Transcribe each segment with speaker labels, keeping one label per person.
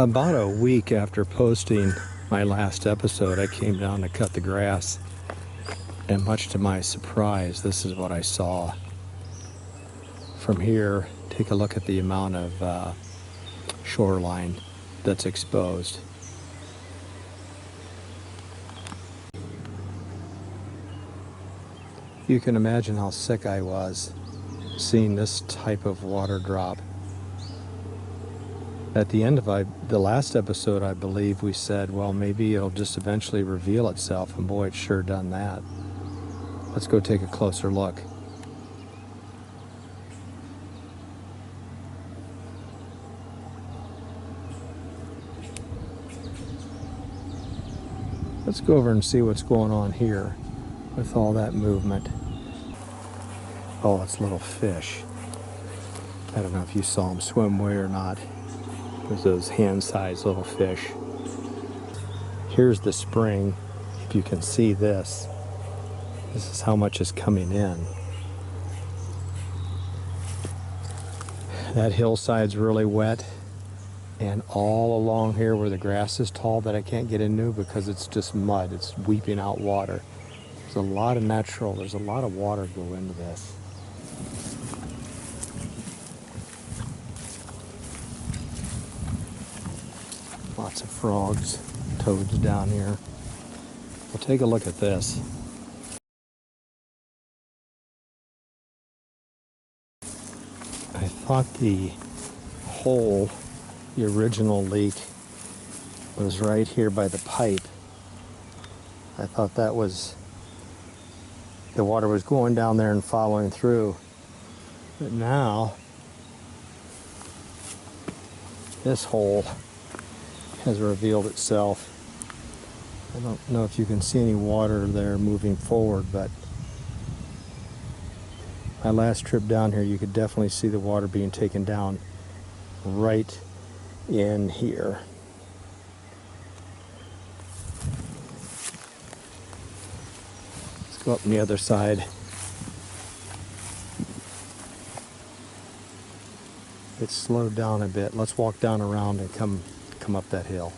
Speaker 1: About a week after posting my last episode, I came down to cut the grass, and much to my surprise, this is what I saw. From here, take a look at the amount of shoreline that's exposed. You can imagine how sick I was seeing this type of water drop. At the end of the last episode, I believe we said, well, maybe it'll just eventually reveal itself, and boy, it's sure done that. Let's go take a closer look. Let's go over and see what's going on here with all that movement. Oh, it's little fish. I don't know if you saw them swim away or not. There's those hand-sized little fish. Here's the spring. If you can see this, this is how much is coming in. That hillside's really wet, and all along here where the grass is tall that I can't get into because it's just mud, it's weeping out water. There's a lot of water go into this. Lots of frogs, toads down here. We'll take a look at this. I thought the hole, the original leak, was right here by the pipe. I thought that was, the water was going down there and following through. But now, this hole has revealed itself. I don't know if you can see any water there moving forward, but my last trip down here, you could definitely see the water being taken down right in here. Let's go up on the other side. It's slowed down a bit. Let's walk down around and come up that hill.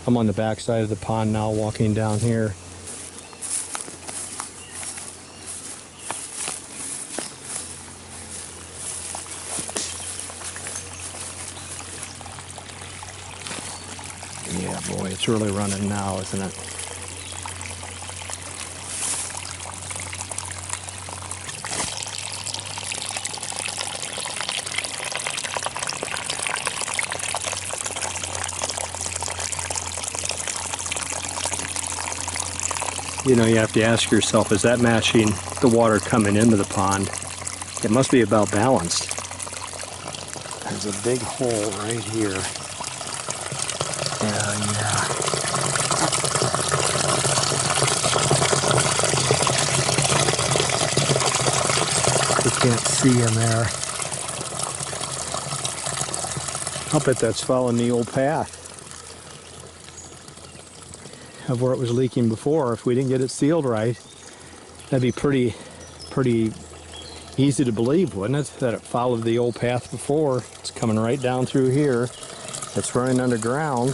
Speaker 1: I'm on the back side of the pond now, walking down here. Yeah, boy, it's really running now, isn't it? You know, you have to ask yourself, is that matching the water coming into the pond? It must be about balanced. There's a big hole right here. And you can't see in there. I'll bet that's following the old path of where it was leaking before. If we didn't get it sealed right, that'd be pretty easy to believe, wouldn't it? That it followed the old path before. It's coming right down through here. It's running underground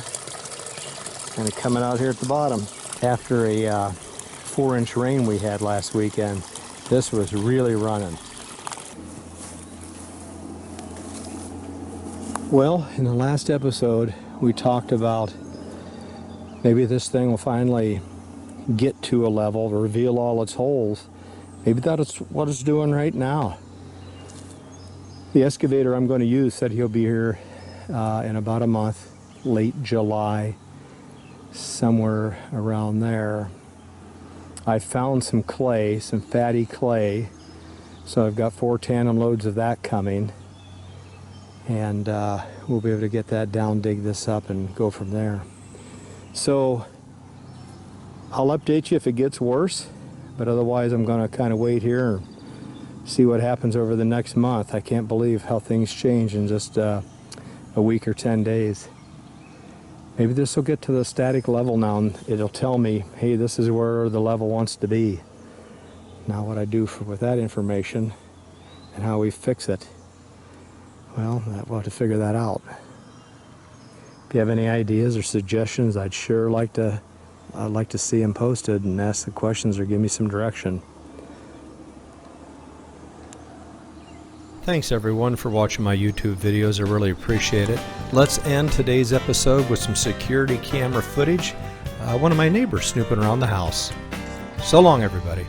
Speaker 1: and it's coming out here at the bottom. After a 4-inch rain we had last weekend, this was really running. Well, in the last episode, we talked about maybe this thing will finally get to a level, reveal all its holes. Maybe that's what it's doing right now. The excavator I'm going to use said he'll be here in about a month, late July, somewhere around there. I found some clay, some fatty clay, so I've got 4 tandem loads of that coming, and we'll be able to get that down, dig this up, and go from there. So I'll update you if it gets worse, but otherwise I'm going to kind of wait here and see what happens over the next month. I can't believe how things change in just a week or 10 days. Maybe this will get to the static level now and it'll tell me, hey, this is where the level wants to be. Now what I do with that information and how we fix it, Well, we'll have to figure that out. If you have any ideas or suggestions, I'd sure like to see them posted and ask the questions or give me some direction. Thanks everyone for watching my YouTube videos. I really appreciate it. Let's end today's episode with some security camera footage. One of my neighbors snooping around the house. So long, everybody.